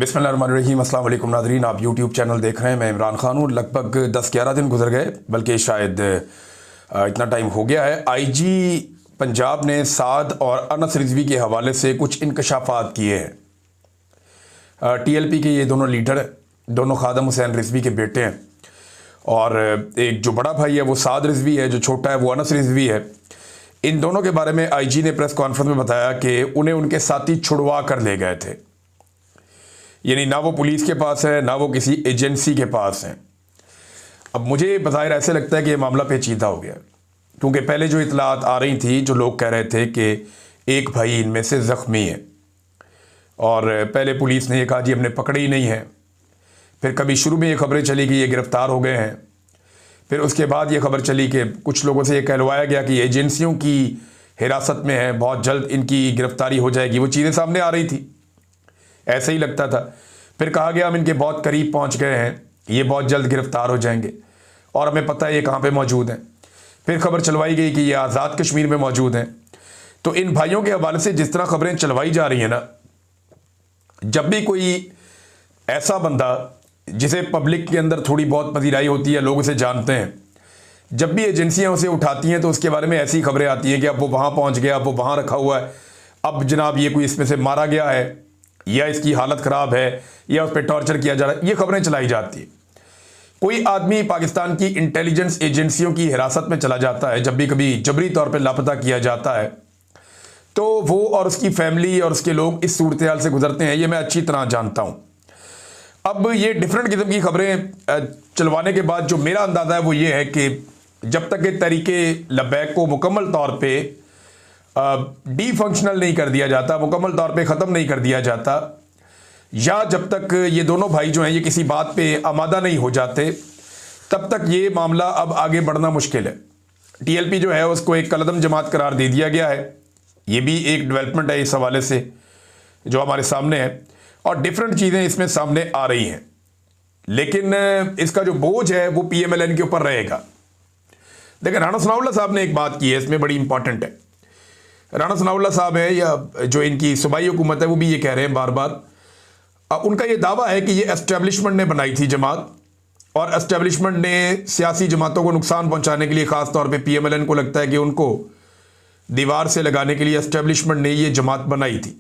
बिस्मिल्लाहिर्रहमानिर्रहीम। अस्सलाम वालेकुम नाज़रीन, आप यूट्यूब चैनल देख रहे हैं। मैं इमरान खान हूँ। लगभग 10-11 दिन गुजर गए, बल्कि शायद इतना टाइम हो गया है। आईजी पंजाब ने साद और अनस रिजवी के हवाले से कुछ इंकशाफात किए हैं। टीएलपी के ये दोनों लीडर, दोनों खादम हुसैन रिजवी के बेटे हैं, और एक जो बड़ा भाई है वो साद रिजवी है, जो छोटा है वो अनस रिजवी है। इन दोनों के बारे में आईजी ने प्रेस कॉन्फ्रेंस में बताया कि उन्हें उनके साथी छुड़वा कर ले गए थे। यानी ना वो पुलिस के पास है, ना वो किसी एजेंसी के पास है। अब मुझे बज़ाहिर ऐसे लगता है कि ये मामला पेचीदा हो गया, क्योंकि पहले जो इतलात आ रही थी, जो लोग कह रहे थे कि एक भाई इनमें से ज़ख्मी है, और पहले पुलिस ने ये कहा जी हमने पकड़े ही नहीं है। फिर कभी शुरू में ये खबरें चली कि ये गिरफ़्तार हो गए हैं। फिर उसके बाद ये खबर चली कि कुछ लोगों से ये कहलवाया गया कि एजेंसियों की हिरासत में है, बहुत जल्द इनकी गिरफ़्तारी हो जाएगी। वो चीज़ें सामने आ रही थी, ऐसे ही लगता था। फिर कहा गया हम इनके बहुत करीब पहुंच गए हैं, ये बहुत जल्द गिरफ्तार हो जाएंगे, और हमें पता है ये कहाँ पे मौजूद हैं। फिर खबर चलवाई गई कि ये आज़ाद कश्मीर में मौजूद हैं। तो इन भाइयों के हवाले से जिस तरह खबरें चलवाई जा रही हैं ना, जब भी कोई ऐसा बंदा जिसे पब्लिक के अंदर थोड़ी बहुत पजीराई होती है, लोग उसे जानते हैं, जब भी एजेंसियां उसे उठाती हैं तो उसके बारे में ऐसी खबरें आती हैं कि अब वो वहाँ पहुँच गया, अब वो वहाँ रखा हुआ है, अब जनाब ये कोई इसमें से मारा गया है, या इसकी हालत ख़राब है, या उस पर टॉर्चर किया जा रहा है। ये खबरें चलाई जाती है। कोई आदमी पाकिस्तान की इंटेलिजेंस एजेंसियों की हिरासत में चला जाता है, जब भी कभी जबरी तौर पे लापता किया जाता है, तो वो और उसकी फैमिली और उसके लोग इस सूरत हाल से गुजरते हैं। ये मैं अच्छी तरह जानता हूँ। अब ये डिफरेंट किस्म की खबरें चलवाने के बाद जो मेरा अंदाज़ा है वो ये है कि जब तक ये तरीके लब्बैक को मुकम्मल तौर पर डी फंक्शनल नहीं कर दिया जाता, मुकम्मल तौर पे ख़त्म नहीं कर दिया जाता, या जब तक ये दोनों भाई जो हैं ये किसी बात पे आमादा नहीं हो जाते, तब तक ये मामला अब आगे बढ़ना मुश्किल है। टीएलपी जो है उसको एक कलदम जमात करार दे दिया गया है। ये भी एक डेवलपमेंट है इस हवाले से जो हमारे सामने है, और डिफरेंट चीज़ें इसमें सामने आ रही हैं। लेकिन इसका जो बोझ है वो PMLN के ऊपर रहेगा। देखिए, राणा सनाउल्लाह साहब ने एक बात की है, इसमें बड़ी इंपॉर्टेंट है। राणा सनाउल्लाह साहब है, या जो इनकी सूबाई हुकूमत है, वो भी ये कह रहे हैं बार बार, उनका ये दावा है कि ये एस्टेब्लिशमेंट ने बनाई थी जमात, और एस्टेब्लिशमेंट ने सियासी जमातों को नुकसान पहुंचाने के लिए, ख़ास तौर पे PMLN को लगता है कि उनको दीवार से लगाने के लिए एस्टेब्लिशमेंट ने ये जमात बनाई थी।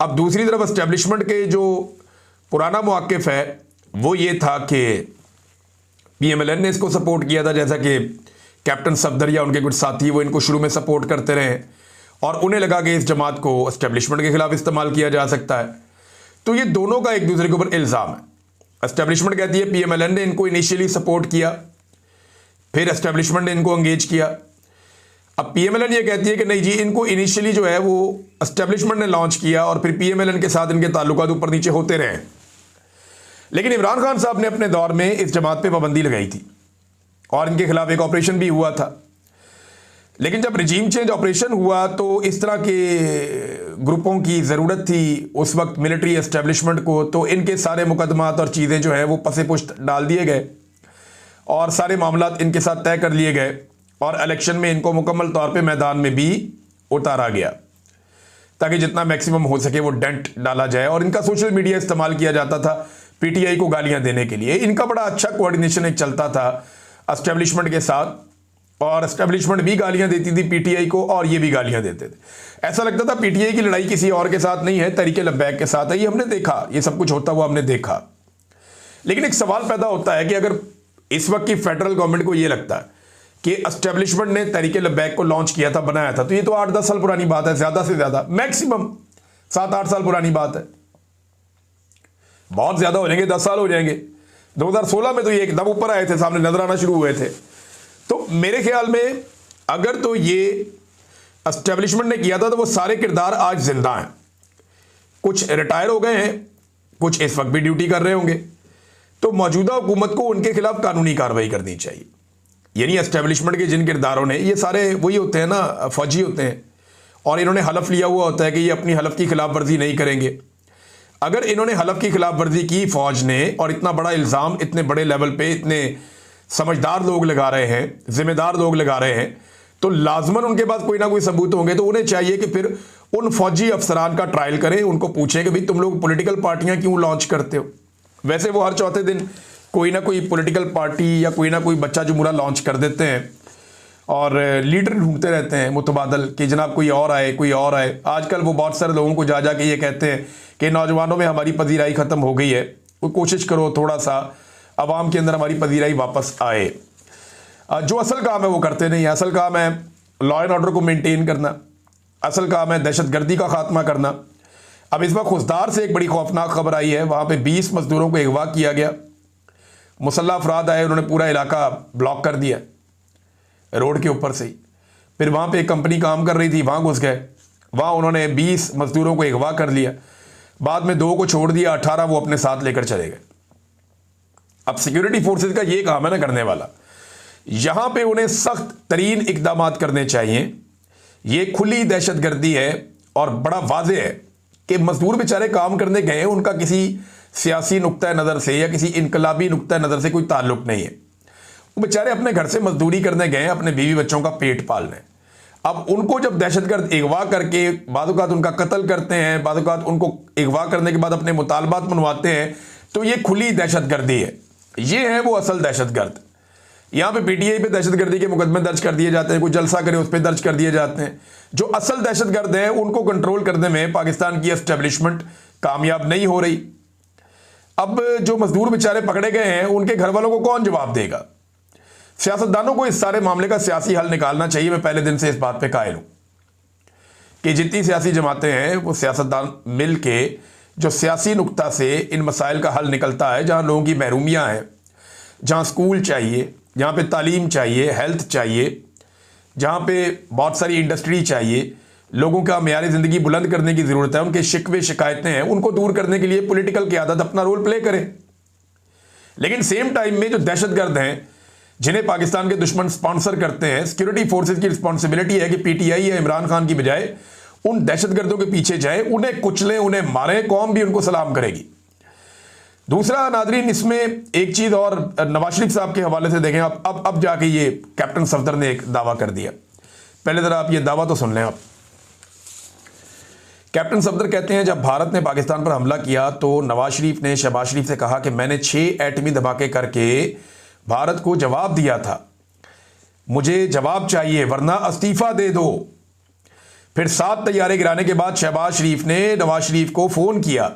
अब दूसरी तरफ एस्टेब्लिशमेंट के जो पुराना मौक़िफ़ है वो ये था कि PMLN ने इसको सपोर्ट किया था, जैसा कि कैप्टन सफदर या उनके कुछ साथी वो इनको शुरू में सपोर्ट करते रहे, और उन्हें लगा कि इस जमात को एस्टेब्लिशमेंट के खिलाफ इस्तेमाल किया जा सकता है। तो ये दोनों का एक दूसरे के ऊपर इल्ज़ाम है। एस्टेब्लिशमेंट कहती है PMLN ने इनको इनिशियली सपोर्ट किया, फिर एस्टेब्लिशमेंट ने इनको एंगेज किया। अब PMLN ये कहती है कि नहीं जी, इनको इनिशियली जो है वो एस्टेब्लिशमेंट ने लॉन्च किया, और फिर PMLN के साथ इनके ताल्लुकात ऊपर नीचे होते रहे। लेकिन इमरान खान साहब ने अपने दौर में इस जमात पर पाबंदी लगाई थी, और इनके खिलाफ एक ऑपरेशन भी हुआ था। लेकिन जब रिजीम चेंज ऑपरेशन हुआ तो इस तरह के ग्रुपों की ज़रूरत थी उस वक्त मिलिट्री एस्टेब्लिशमेंट को, तो इनके सारे मुकदमात और चीज़ें जो हैं वो पसे पुश्त डाल दिए गए, और सारे मामलात इनके साथ तय कर लिए गए, और इलेक्शन में इनको मुकम्मल तौर पे मैदान में भी उतारा गया, ताकि जितना मैक्सिमम हो सके वो डेंट डाला जाए। और इनका सोशल मीडिया इस्तेमाल किया जाता था PTI को गालियाँ देने के लिए। इनका बड़ा अच्छा कोऑर्डिनेशन एक चलता था एस्टेब्लिशमेंट के साथ, और एस्टेब्लिशमेंट भी गालियां देती थी PTI को, और ये भी गालियां देते थे। ऐसा लगता था PTI की लड़ाई किसी और के साथ नहीं है, तरीके लब्बैक के साथ है। ये हमने देखा, ये सब कुछ होता हुआ हमने देखा। लेकिन एक सवाल पैदा होता है कि अगर इस वक्त की फेडरल गवर्नमेंट को ये लगता है कि एस्टेब्लिशमेंट ने तरीके लब्बैक को लॉन्च किया था, बनाया था, तो ये तो 8-10 साल पुरानी बात है, ज़्यादा से ज़्यादा मैक्सिमम 7-8 साल पुरानी बात है। बहुत ज़्यादा हो जाएंगे, 10 साल हो जाएंगे। 2016 में तो ये एकदम ऊपर आए थे, सामने नजर आना शुरू हुए थे। तो मेरे ख्याल में अगर तो ये एस्टेब्लिशमेंट ने किया था तो वो सारे किरदार आज जिंदा हैं। कुछ रिटायर हो गए हैं, कुछ इस वक्त भी ड्यूटी कर रहे होंगे। तो मौजूदा हुकूमत को उनके खिलाफ कानूनी कार्रवाई करनी चाहिए। यानी एस्टेब्लिशमेंट के जिन किरदारों ने, ये सारे वही होते हैं ना, फौजी होते हैं, और इन्होंने हलफ लिया हुआ होता है कि ये अपनी हलफ की खिलाफ वर्जी नहीं करेंगे। अगर इन्होंने हलफ की खिलाफ वर्जी की फौज ने, और इतना बड़ा इल्ज़ाम इतने बड़े लेवल पे इतने समझदार लोग लगा रहे हैं, जिम्मेदार लोग लगा रहे हैं, तो लाजमन उनके पास कोई ना कोई सबूत होंगे, तो उन्हें चाहिए कि फिर उन फौजी अफसरान का ट्रायल करें, उनको पूछें कि भाई तुम लोग पॉलिटिकल पार्टियां क्यों लॉन्च करते हो। वैसे वो हर चौथे दिन कोई ना कोई पॉलिटिकल पार्टी या कोई ना कोई बच्चा जुमूरा लॉन्च कर देते हैं और लीडर ढूंढते रहते हैं मुतबादल कि जनाब कोई और आए, कोई और आए। आजकल वो बहुत सारे लोगों को जा के ये कहते हैं कि नौजवानों में हमारी पजीराई ख़त्म हो गई है, वो कोशिश करो थोड़ा सा अवाम के अंदर हमारी पजीराई वापस आए। जो असल काम है वो करते नहीं। असल काम है लॉ एंड ऑर्डर को मेंटेन करना, असल काम है दहशतगर्दी का खात्मा करना। अब इस वक्त खुशदार से एक बड़ी खौफनाक खबर आई है, वहाँ पे 20 मजदूरों को अगवा किया गया। मुसल्लह अफराद आए, उन्होंने पूरा इलाका ब्लॉक कर दिया रोड के ऊपर से ही। फिर वहाँ पे एक कंपनी काम कर रही थी, वहाँ घुस गए, वहाँ उन्होंने 20 मजदूरों को अगवा कर लिया। बाद में 2 को छोड़ दिया, 18 वो अपने साथ लेकर चले गए। अब सिक्योरिटी फोर्सेज का ये काम है ना करने वाला, यहाँ पे उन्हें सख्त तरीन इकदाम करने चाहिए। ये खुली दहशतगर्दी है और बड़ा वाज़ेह है कि मजदूर बेचारे काम करने गए, उनका किसी सियासी नुक्ता नज़र से या किसी इनकलाबी नुक्ता नज़र से कोई ताल्लुक नहीं है। वो बेचारे अपने घर से मजदूरी करने गए अपने बीवी बच्चों का पेट पालने। अब उनको जब दहशतगर्द अगवा करके बादुकात उनका कत्ल करते हैं, बादुकात उनको अगवा करने के बाद अपने मुतालबात मनवाते हैं, तो ये खुली दहशतगर्दी है। ये है वो असल दहशतगर्द। यहाँ पे पीटीआई पे दहशतगर्दी के मुकदमे दर्ज कर दिए जाते हैं, कोई जलसा करे उस पर दर्ज कर दिए जाते हैं। जो असल दहशतगर्द हैं उनको कंट्रोल करने में पाकिस्तान की एस्टेब्लिशमेंट कामयाब नहीं हो रही। अब जो मजदूर बेचारे पकड़े गए हैं उनके घर वालों को कौन जवाब देगा? सियासतदानों को इस सारे मामले का सियासी हल निकालना चाहिए। मैं पहले दिन से इस बात पे कायल हूं कि जितनी सियासी जमातें हैं वो सियासतदान मिल के जो सियासी नुक्ता से इन मसाइल का हल निकलता है, जहां लोगों की महरूमियां हैं, जहां स्कूल चाहिए, जहाँ पे तालीम चाहिए, हेल्थ चाहिए, जहाँ पे बहुत सारी इंडस्ट्री चाहिए, लोगों का मेयार ज़िंदगी बुलंद करने की ज़रूरत है, उनके शिकवे शिकायतें हैं, उनको दूर करने के लिए पॉलिटिकल क़यादत अपना रोल प्ले करे। लेकिन सेम टाइम में जो दहशतगर्द हैं जिन्हें पाकिस्तान के दुश्मन स्पॉन्सर करते हैं, सिक्योरिटी फोर्सेज की रिस्पॉन्सिबिलिटी है कि पीटीआई या इमरान खान की बजाय उन दहशतगर्दों के पीछे जाए, उन्हें कुचलें, उन्हें मारें, कौम भी उनको सलाम करेगी। दूसरा नादरीन, इसमें एक चीज़ और नवाज शरीफ साहब के हवाले से देखें। अब जाके ये कैप्टन सफदर ने एक दावा कर दिया। पहले ज़रा आप ये दावा तो सुन लें। आप कैप्टन सफदर कहते हैं जब भारत ने पाकिस्तान पर हमला किया तो नवाज शरीफ ने शहबाज शरीफ से कहा कि मैंने 6 एटमी धमाके करके भारत को जवाब दिया था, मुझे जवाब चाहिए वरना इस्तीफा दे दो। फिर 7 तैयारे गिराने के बाद शहबाज शरीफ ने नवाज शरीफ को फ़ोन किया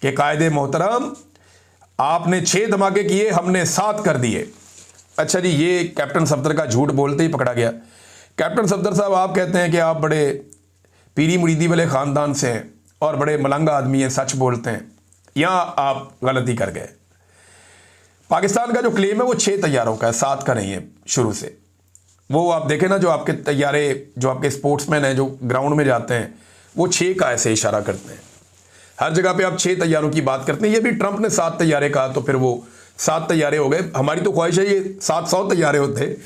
कि कायदे मोहतरम आपने 6 धमाके किए, हमने 7 कर दिए। अच्छा जी, ये कैप्टन सफदर का झूठ बोलते ही पकड़ा गया। कैप्टन सफदर साहब, आप कहते हैं कि आप बड़े पीरी मुरीदी वाले ख़ानदान से हैं और बड़े मलंगा आदमी हैं, सच बोलते हैं। यहाँ आप गलती कर गए। पाकिस्तान का जो क्लेम है वो 6 तैयारों का है, 7 का नहीं है शुरू से। वो आप देखें ना, जो आपके तैयारे, जो आपके स्पोर्ट्समैन हैं जो ग्राउंड में जाते हैं, वो 6 का ऐसे इशारा करते हैं। हर जगह पे आप 6 तैयारों की बात करते हैं। ये भी ट्रंप ने 7 तैयारे कहा तो फिर वो 7 तैयारे हो गए। हमारी तो ख्वाहिश है ये 700 तैयारे होते,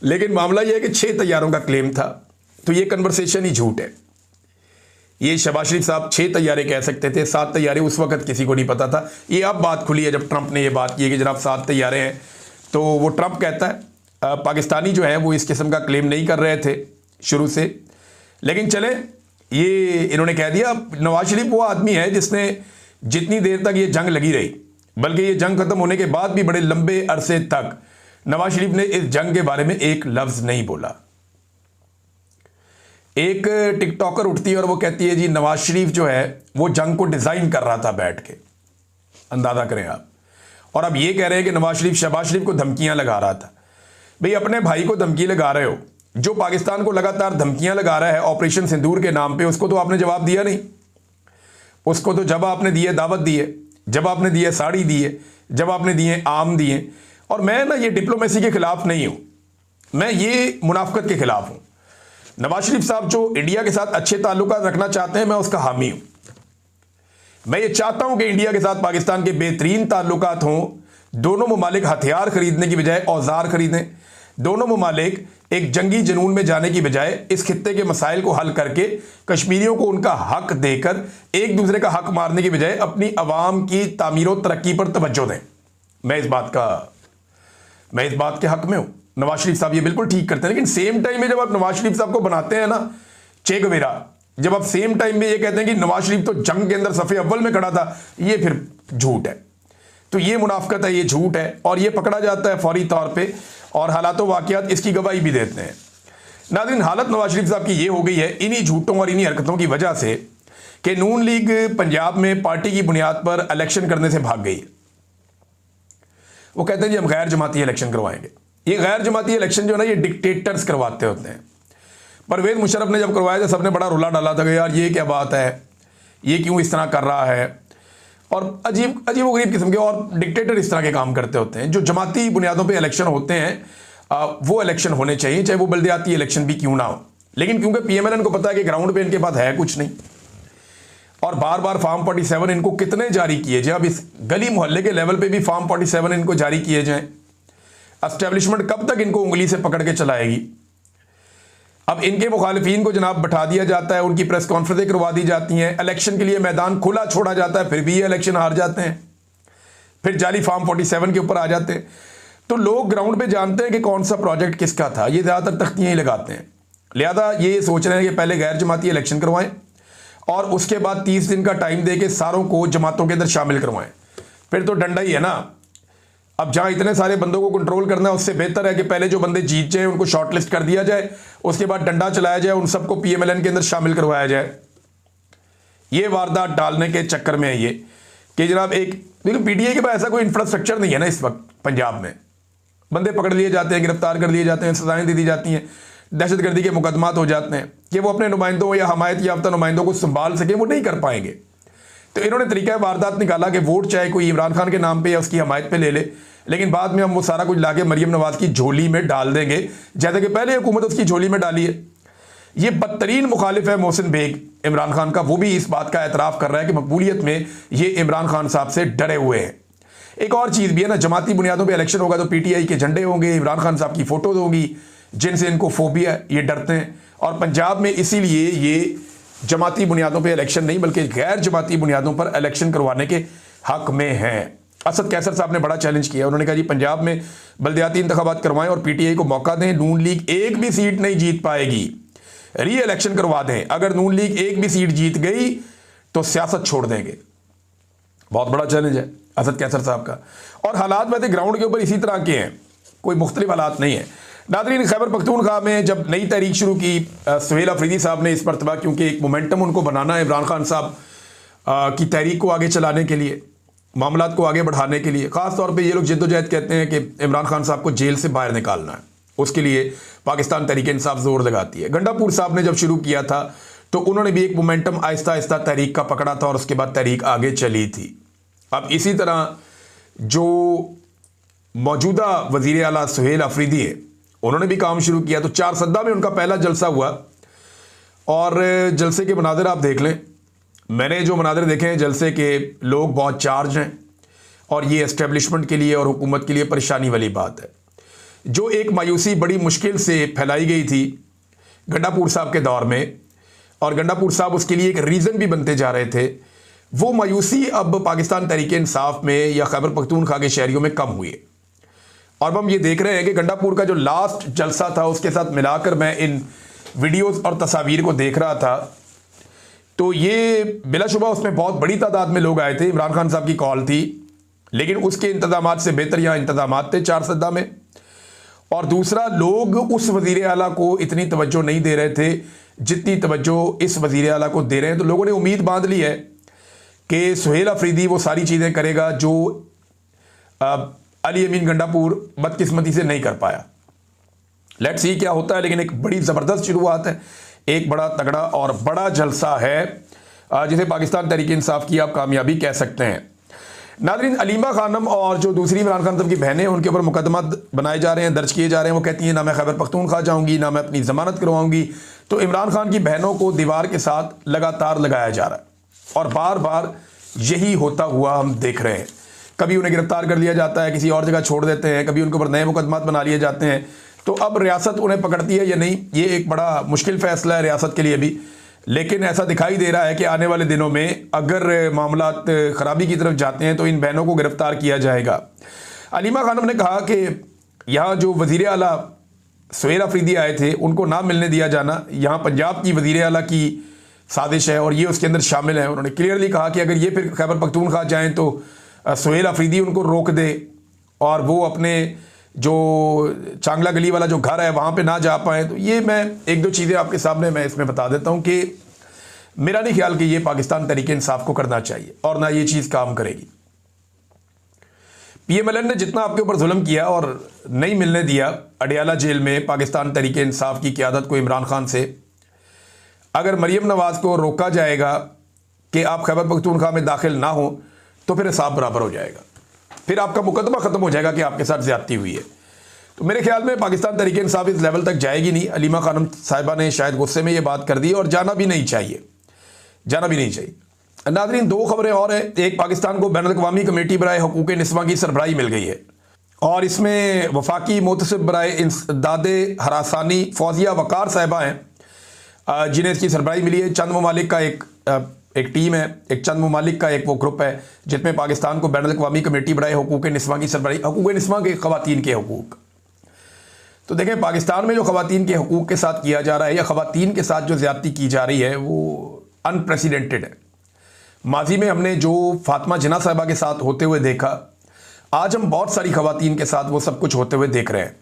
लेकिन मामला ये है कि 6 तैयारों का क्लेम था, तो ये कन्वर्सेशन ही झूठ है। ये शहबाज शरीफ साहब 6 तैयारे कह सकते थे, 7 तैयारे उस वक्त किसी को नहीं पता था। ये अब बात खुली है जब ट्रंप ने ये बात की है कि जनाब 7 तैयारे हैं, तो वो ट्रंप कहता है। पाकिस्तानी जो है वो इस किस्म का क्लेम नहीं कर रहे थे शुरू से, लेकिन चले ये इन्होंने कह दिया। नवाज शरीफ वो आदमी है जिसने जितनी देर तक ये जंग लगी रही, बल्कि ये जंग खत्म होने के बाद भी बड़े लंबे अरसे तक नवाज शरीफ ने इस जंग के बारे में एक लफ्ज नहीं बोला। एक टिकटॉकर उठती है और वो कहती है जी नवाज शरीफ जो है वो जंग को डिजाइन कर रहा था बैठ के, अंदाजा करें आप। और अब ये कह रहे हैं कि नवाज शरीफ शहबाज शरीफ को धमकियां लगा रहा था। भाई, अपने भाई को धमकी लगा रहे हो, जो पाकिस्तान को लगातार धमकियां लगा रहा है ऑपरेशन सिंदूर के नाम पे, उसको तो आपने जवाब दिया नहीं। उसको तो जब आपने दिए दावत दिए, जब आपने दिए साड़ी दिए, जब आपने दिए आम दिए। और मैं ना ये डिप्लोमेसी के खिलाफ नहीं हूं, मैं ये मुनाफकत के खिलाफ हूं। नवाज शरीफ साहब जो इंडिया के साथ अच्छे ताल्लुकात रखना चाहते हैं, मैं उसका हामी हूं। मैं ये चाहता हूं कि इंडिया के साथ पाकिस्तान के बेहतरीन ताल्लुकात हों। दोनों ममालिक हथियार खरीदने की बजाय औजार खरीदें। दोनों ममालिक एक जंगी जुनून में जाने की बजाय इस खित्ते के मसाइल को हल करके कश्मीरियों को उनका हक देकर एक दूसरे का हक मारने की बजाय अपनी आवाम की तामीर और तरक्की पर तवज्जो दें। मैं इस बात के हक में हूं। नवाज शरीफ साहब ये बिल्कुल ठीक करते हैं, लेकिन सेम टाइम में जब आप नवाज शरीफ साहब को बनाते हैं ना चे गुवेरा, जब आप सेम टाइम में ये कहते हैं कि नवाज शरीफ तो जंग के अंदर सफ़े अव्वल में खड़ा था, ये फिर झूठ है। तो ये मुनाफकत है, ये झूठ है, और ये पकड़ा जाता है फौरी तौर पे, और हालात वाक़ियात इसकी गवाही भी देते हैं। नाज़रीन, हालत नवाज शरीफ साहब की ये हो गई है इन्हीं झूठों और इन्हीं हरकतों की वजह से कि नून लीग पंजाब में पार्टी की बुनियाद पर इलेक्शन करने से भाग गई है। वो कहते हैं जी हम गैर जमाती इलेक्शन करवाएंगे। ये गैर जमाती इलेक्शन जो है ना, ये डिक्टेटर्स करवाते होते हैं। परवेज़ मुशर्रफ ने जब करवाया था सबने बड़ा रुला डाला था कि यार ये क्या बात है, ये क्यों इस तरह कर रहा है, और अजीब अजीब गरीब किस्म के और डिक्टेटर इस तरह के काम करते होते हैं। जो जमाती बुनियादों पे इलेक्शन होते हैं वो इलेक्शन होने चाहिए, चाहे वो बल्दियाती इलेक्शन भी क्यों ना हो। लेकिन क्योंकि पीएमएलएन को पता है कि ग्राउंड पे इनके पास है कुछ नहीं, और बार बार फार्म 47 इनको कितने जारी किए जाए, अब इस गली मोहल्ले के लेवल पे भी फार्म 47 इनको जारी किए जाएं, एस्टेब्लिशमेंट कब तक इनको उंगली से पकड़ के चलाएगी। अब इनके मुखालिफिन को जनाब बैठा दिया जाता है, उनकी प्रेस कॉन्फ्रेंसें करवा दी जाती हैं, इलेक्शन के लिए मैदान खुला छोड़ा जाता है, फिर भी ये इलेक्शन हार जाते हैं, फिर जाली फार्म 47 के ऊपर आ जाते हैं। तो लोग ग्राउंड पे जानते हैं कि कौन सा प्रोजेक्ट किसका था, ये ज़्यादातर तख्तियाँ ही लगाते हैं। लिहाजा ये सोच रहे हैं कि पहले गैर जमाती इलेक्शन करवाएं और उसके बाद 30 दिन का टाइम दे के सारों को जमातों के अंदर शामिल करवाएं। फिर तो डंडा ही है ना। अब जहाँ इतने सारे बंदों को कंट्रोल करना है, उससे बेहतर है कि पहले जो बंदे जीत जाए उनको शॉर्टलिस्ट कर दिया जाए, उसके बाद डंडा चलाया जाए, उन सबको पीएमएलएन के अंदर शामिल करवाया जाए। ये वारदात डालने के चक्कर में है ये कि जनाब एक देखो पीटीआई के पास ऐसा कोई इंफ्रास्ट्रक्चर नहीं है ना इस वक्त पंजाब में। बंदे पकड़ लिए जाते हैं, गिरफ्तार कर लिए जाते हैं, सजाएं दे दी जाती हैं, दहशतगर्दी के मुकदमात हो जाते हैं कि वो अपने नुमाइंदों या हमायत याफ्ता नुमाइंदों को संभाल सके, वो नहीं कर पाएंगे। तो इन्होंने तरीका वारदात निकाला कि वोट चाहे कोई इमरान खान के नाम पे या उसकी हमायत पे ले ले, लेकिन बाद में हम वो सारा कुछ लाके मरियम नवाज की झोली में डाल देंगे, जैसे कि पहले हुकूमत उसकी झोली में डाली है। ये बदतरीन मुखालिफ है मोहसिन बेग इमरान खान का, वो भी इस बात का एतराफ़ कर रहा है कि मकबूलियत में ये इमरान खान साहब से डरे हुए हैं। एक और चीज़ भी है ना, जमाती बुनियादों पर इलेक्शन होगा तो पीटीआई के झंडे होंगे, इमरान खान साहब की फ़ोटोज़ होंगी, जिनसे इनको फोबिया है, ये डरते हैं। और पंजाब में इसीलिए ये जमाती बुनियादों पे इलेक्शन नहीं बल्कि गैर जमाती बुनियादों पर इलेक्शन करवाने के हक में हैं। असद कैसर साहब ने बड़ा चैलेंज किया, उन्होंने कहा जी पंजाब में बल्दियाती इंतखाबात करवाएं और पीटीआई को मौका दें। नून लीग एक भी सीट नहीं जीत पाएगी, री इलेक्शन करवा दें। अगर नून लीग एक भी सीट जीत गई तो सियासत छोड़ देंगे। बहुत बड़ा चैलेंज है असद कैसर साहब का। और हालात वैसे ग्राउंड के ऊपर इसी तरह के हैं, कोई मुख्तलिफ हालात नहीं है। नाज़रीन, खैबर पख्तूनख्वा में जब नई तहरीक शुरू की सुहेल अफरीदी साहब ने इस मरतबा, क्योंकि एक मोमेंटम उनको बनाना है इमरान खान साहब की तहरीक को आगे चलाने के लिए, मामलात को आगे बढ़ाने के लिए, ख़ास तौर पे ये लोग जद्दोजहद कहते हैं कि इमरान खान साहब को जेल से बाहर निकालना है, उसके लिए पाकिस्तान तहरीक इंसाफ जोर लगाती है। गंडापुर साहब ने जब शुरू किया था तो उन्होंने भी एक मोमेंटम आहिस्ता आहिस्ता तहरीक का पकड़ा था और उसके बाद तहरीक आगे चली थी। अब इसी तरह जो मौजूदा वज़ीर आला सुहेल अफरीदी है, उन्होंने भी काम शुरू किया। तो 4 सद्दा में उनका पहला जलसा हुआ और जलसे के मनाज़िर आप देख लें। मैंने जो मनाज़िर देखे हैं जलसे के, लोग बहुत चार्ज हैं और ये एस्टेब्लिशमेंट के लिए और हुकूमत के लिए परेशानी वाली बात है। जो एक मायूसी बड़ी मुश्किल से फैलाई गई थी गंडापुर साहब के दौर में, और गंडापुर साहब उसके लिए एक रीज़न भी बनते जा रहे थे, वो मायूसी अब पाकिस्तान तहरीक इंसाफ में या खैबर पख्तूनख्वा के शहरियों में कम हुई है। और अब हम ये देख रहे हैं कि गंडापुर का जो लास्ट जलसा था उसके साथ मिलाकर मैं इन वीडियोस और तस्वीर को देख रहा था, तो ये बिलाशुबा उसमें बहुत बड़ी तादाद में लोग आए थे। इमरान खान साहब की कॉल थी, लेकिन उसके इंतजामात से बेहतर यहाँ इंतजामात थे 4 सद्दा में। और दूसरा, लोग उस वज़ीर आला को इतनी तवज्जो नहीं दे रहे थे जितनी तवज्जो इस वज़ीर आला को दे रहे हैं। तो लोगों ने उम्मीद बांध ली है कि सुहेल अफरीदी वो सारी चीज़ें करेगा जो अली अमीन गंडापुर बदकिस्मती से नहीं कर पाया। लेट्स सी क्या होता है। लेकिन एक बड़ी ज़बरदस्त शुरुआत है, एक बड़ा तगड़ा और बड़ा जलसा है जिसे पाकिस्तान तहरीक इंसाफ की आप कामयाबी कह सकते हैं। नाज़रीन, अलीमा खानम और जो दूसरी इमरान खान साहब की बहनें हैं उनके ऊपर मुकदमा बनाए जा रहे हैं, दर्ज किए जा रहे हैं। वो कहती हैं ना मैं खैबर पख्तूनख्वा जाऊँगी, ना मैं अपनी ज़मानत करवाऊँगी। तो इमरान खान की बहनों को दीवार के साथ लगातार लगाया जा रहा है और बार बार यही होता हुआ हम देख रहे हैं। कभी उन्हें गिरफ्तार कर लिया जाता है, किसी और जगह छोड़ देते हैं, कभी उनके ऊपर नए मुकदमात बना लिए जाते हैं। तो अब रियासत उन्हें पकड़ती है या नहीं, ये एक बड़ा मुश्किल फैसला है रियासत के लिए भी। लेकिन ऐसा दिखाई दे रहा है कि आने वाले दिनों में अगर मामलात ख़राबी की तरफ जाते हैं तो इन बहनों को गिरफ्तार किया जाएगा। अलीमा खानम ने कहा कि यहाँ जो वज़ीर आला सुहेल अफरीदी आए थे उनको ना मिलने दिया जाना यहाँ पंजाब की वज़ीर आला की साजिश है और ये उसके अंदर शामिल है। उन्होंने क्लियरली कहा कि अगर ये फिर खैबर पख्तूनख्वा जाएँ तो सुहेल अफरीदी उनको रोक दे और वो अपने जो चांगला गली वाला जो घर है वहाँ पे ना जा पाए। तो ये मैं एक दो चीज़ें आपके सामने मैं इसमें बता देता हूँ कि मेरा नहीं ख्याल कि ये पाकिस्तान तहरीक इंसाफ को करना चाहिए और ना ये चीज़ काम करेगी। PMLN ने जितना आपके ऊपर जुल्म किया और नहीं मिलने दिया अडियाला जेल में पाकिस्तान तहरीक इंसाफ की क़यादत को इमरान खान से, अगर मरीम नवाज़ को रोका जाएगा कि आप खैबर पख्तूनख्वा में दाखिल ना हो तो फिर हिसाब बराबर हो जाएगा, फिर आपका मुकदमा ख़त्म हो जाएगा कि आपके साथ ज़्यादती हुई है। तो मेरे ख्याल में पाकिस्तान तहरीक इंसाफ इस लेवल तक जाएगी नहीं। अलीमा खानम साहिबा ने शायद गुस्से में ये बात कर दी और जाना भी नहीं चाहिए, जाना भी नहीं चाहिए। नाज़रीन, दो खबरें और हैं। एक, पाकिस्तान को बैनुल-अक़वामी कमेटी बराए हुकूक़ निस्वा की सरबराही मिल गई है और इसमें वफाकी मोतसिब बराए इंसदादे हरासानी फौजिया वकार साहिबा हैं जिन्हें इसकी सरबराही मिली है। चंद ममालिक का एक टीम है, एक चंद ममालिक का एक वो ग्रुप है जिसमें पाकिस्तान को बैनुल-अक़वामी कमेटी बराए हुकूक़ निस्वा की सरबराही, हुकूक़ निस्वा के ख़वातीन के हकूक़। तो देखें, पाकिस्तान में जो ख़वातीन के हकूक़ के साथ किया जा रहा है या ख़वातीन के साथ जो ज़्यादती की जा रही है वो अनप्रेसिडेंटेड है। माजी में हमने जो फातिमा जिन्ना साहिबा के साथ होते हुए देखा, आज हम बहुत सारी ख़वातीन के साथ वो सब कुछ होते हुए देख रहे हैं।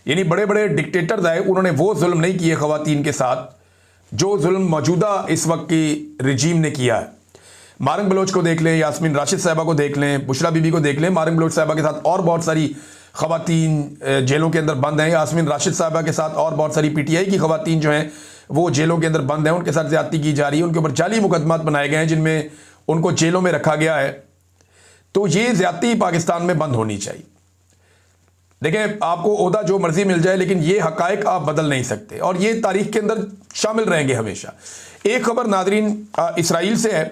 यानी बड़े बड़े डिक्टेटर्स आए, उन्होंने वो जुल्म नहीं किए ख़वातीन के साथ जो जुल्म मौजूदा इस वक्त की रजीम ने किया है। मारंग बलोच को देख लें, यास्मीन राशिद साहिबा को देख लें, बुशरा बीबी को देख लें। मारंग बलोच साहिबा के साथ और बहुत सारी ख़वातीन जेलों के अंदर बंद हैं। यास्मीन राशिद साहिबा के साथ और बहुत सारी PTI की ख़वातीन जो हैं वो जेलों के अंदर बंद हैं, उनके साथ ज़्यादती की जा रही है। उनके ऊपर जाली मुकदमात बनाए गए हैं जिनमें उनको जेलों में रखा गया है। तो ये ज़्यादती पाकिस्तान में बंद होनी चाहिए। देखें, आपको ओहदा जो मर्जी मिल जाए लेकिन ये हकायक आप बदल नहीं सकते और ये तारीख के अंदर शामिल रहेंगे हमेशा। एक खबर नादरीन इसराइल से है।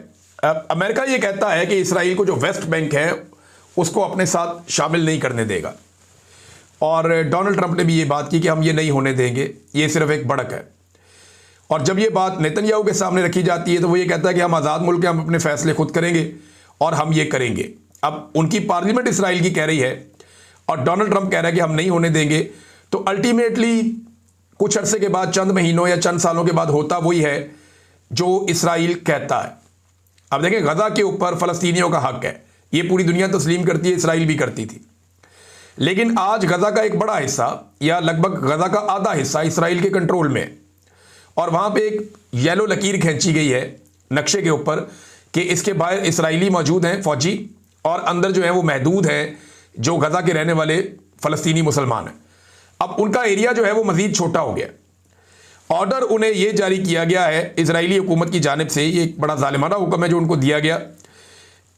अमेरिका ये कहता है कि इसराइल को जो वेस्ट बैंक है उसको अपने साथ शामिल नहीं करने देगा और डोनाल्ड ट्रंप ने भी ये बात की कि हम ये नहीं होने देंगे, ये सिर्फ एक बढ़क है। और जब ये बात नेतन्याहू के सामने रखी जाती है तो वो ये कहता है कि हम आज़ाद मुल्क हैं, हम अपने फैसले खुद करेंगे और हम ये करेंगे। अब उनकी पार्लियामेंट इसराइल की कह रही है और डोनाल्ड ट्रंप कह रहा है कि हम नहीं होने देंगे। तो अल्टीमेटली कुछ अरसे के बाद, चंद महीनों या चंद सालों के बाद होता वही है जो इसराइल कहता है। अब देखें, गजा के ऊपर फ़लस्तीनियों का हक है, ये पूरी दुनिया तस्लीम करती है, इसराइल भी करती थी। लेकिन आज गजा का एक बड़ा हिस्सा या लगभग गजा का आधा हिस्सा इसराइल के कंट्रोल में है और वहाँ पे एक येलो लकीर खींची गई है नक्शे के ऊपर कि इसके बाहर इसराइली मौजूद हैं फौजी और अंदर जो है वो महदूद हैं जो गजा के रहने वाले फ़लस्तीनी मुसलमान हैं। अब उनका एरिया जो है वो मज़ीद छोटा हो गया। ऑर्डर उन्हें ये जारी किया गया है इजरायली हुकूमत की जानिब से, ये एक बड़ा ज़ालिमाना हुक्म है जो उनको दिया गया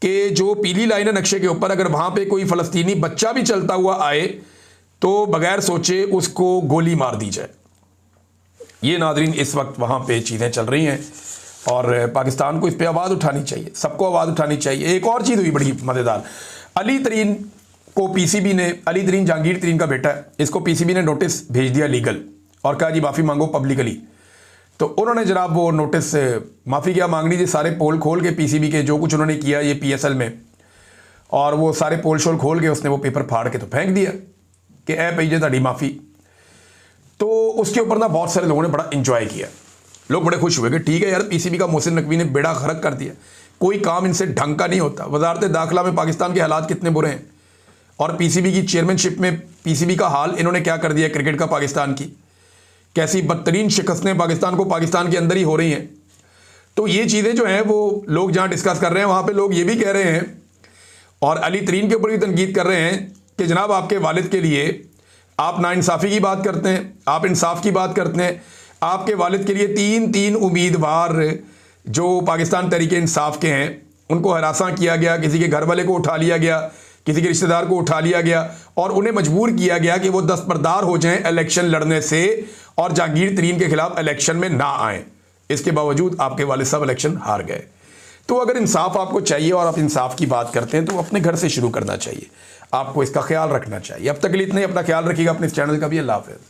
कि जो पीली लाइन है नक्शे के ऊपर, अगर वहाँ पे कोई फ़लस्तीनी बच्चा भी चलता हुआ आए तो बगैर सोचे उसको गोली मार दी जाए। ये नादरीन इस वक्त वहाँ पे चीज़ें चल रही हैं और पाकिस्तान को इस पर आवाज़ उठानी चाहिए, सबको आवाज़ उठानी चाहिए। एक और चीज़ हुई बड़ी मज़ेदार, अली तरीन को PCB ने, अली तरीन जहांगीर तरीन का बेटा है, इसको PCB ने नोटिस भेज दिया लीगल और कहा जी माफ़ी मांगो पब्लिकली। तो उन्होंने जनाब वो नोटिस माफ़ी क्या मांगनी थी, सारे पोल खोल के PCB के जो कुछ उन्होंने किया ये PSL में, और वो सारे पोल शोल खोल के उसने वो पेपर फाड़ के तो फेंक दिया कि ए भई ताड़ी माफ़ी। तो उसके ऊपर ना बहुत सारे लोगों ने बड़ा इंजॉय किया, लोग बड़े खुश हुए कि ठीक है यार, PCB का मोहसिन नकवी ने बेड़ा गर्क कर दिया, कोई काम इनसे ढंग का नहीं होता। वजारत दाखिला में पाकिस्तान के हालात कितने बुरे हैं और PCB की चेयरमैनशिप में PCB का हाल इन्होंने क्या कर दिया क्रिकेट का पाकिस्तान की, कैसी बदतरीन शिकस्तें पाकिस्तान को पाकिस्तान के अंदर ही हो रही हैं। तो ये चीज़ें जो हैं वो लोग जहाँ डिस्कस कर रहे हैं वहाँ पे लोग ये भी कह रहे हैं और अली तरीन के ऊपर भी तनकीद कर रहे हैं कि जनाब आपके वालिद के लिए आप नाइंसाफ़ी की बात करते हैं, आप इंसाफ की बात करते हैं। आपके वालिद के लिए तीन उम्मीदवार जो पाकिस्तान तहरीक इंसाफ के हैं उनको हरासा किया गया, किसी के घर वाले को उठा लिया गया, किसी के रिश्तेदार को उठा लिया गया और उन्हें मजबूर किया गया कि वो दस्तबरदार हो जाएं इलेक्शन लड़ने से और जहांगीर तरीन के खिलाफ इलेक्शन में ना आएँ। इसके बावजूद आपके वालिद साहब इलेक्शन हार गए। तो अगर इंसाफ आपको चाहिए और आप इंसाफ की बात करते हैं तो अपने घर से शुरू करना चाहिए, आपको इसका ख्याल रखना चाहिए। अब तक के लिए इतना ही, अपना ख्याल रखिएगा, अपने इस चैनल का भी। अल्लाह हाफ़िज़।